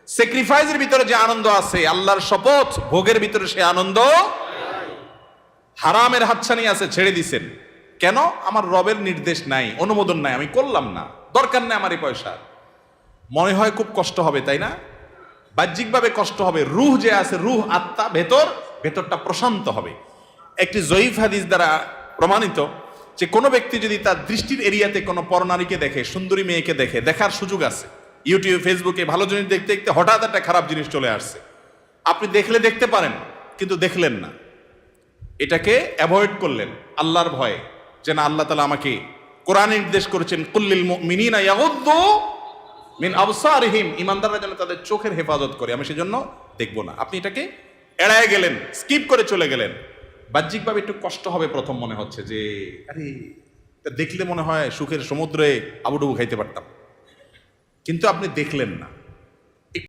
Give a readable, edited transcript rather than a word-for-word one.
স্যাক্রিফাইসের ভিতরে যে আনন্দ আছে, আল্লাহর শপথ, ভোগের ভিতরে সে আনন্দ। হারামের হাতছানি আছে, ছেড়ে দিছেন কেন? আমার রবের নির্দেশ নাই, অনুমোদন নাই, আমি করলাম না, দরকার নেই আমার এই পয়সা। মনে হয় খুব কষ্ট হবে, তাই না? বাহ্যিকভাবে কষ্ট হবে, রুহ যে আছে, রুহ আত্মা, ভেতরটা প্রশান্ত হবে। একটি জয়ীফ হাদিস দ্বারা প্রমাণিত যে কোনো ব্যক্তি যদি তার দৃষ্টির এরিয়াতে কোনো পরনারীকে দেখে, সুন্দরী মেয়েকে দেখে, দেখার সুযোগ আছে, ইউটিউব ফেসবুকে ভালো জিনিস দেখতে দেখতে হঠাৎ একটা খারাপ জিনিস চলে আসছে, আপনি দেখলে দেখতে পারেন কিন্তু দেখলেন না, এটাকে অ্যাভয়েড করলেন আল্লাহর ভয়ে, যে না, আল্লাহ তাআলা আমাকে কোরআনে নির্দেশ করেছেন কুল্লিল মুমিনিনা ইয়াগুদ্দু মিন আবসারিহিম, ঈমানদাররা যেন তাদের চোখের হেফাজত করে, আমি সেজন্য দেখব না। আপনি এটাকে এড়ায় গেলেন, স্কিপ করে চলে গেলেন। বাহ্যিকভাবে একটু কষ্ট হবে প্রথম, মনে হচ্ছে যে আরে দেখলে মনে হয় সুখের সমুদ্রে আবুডুবু খাইতে পারতাম, কিন্তু আপনি দেখলেন না।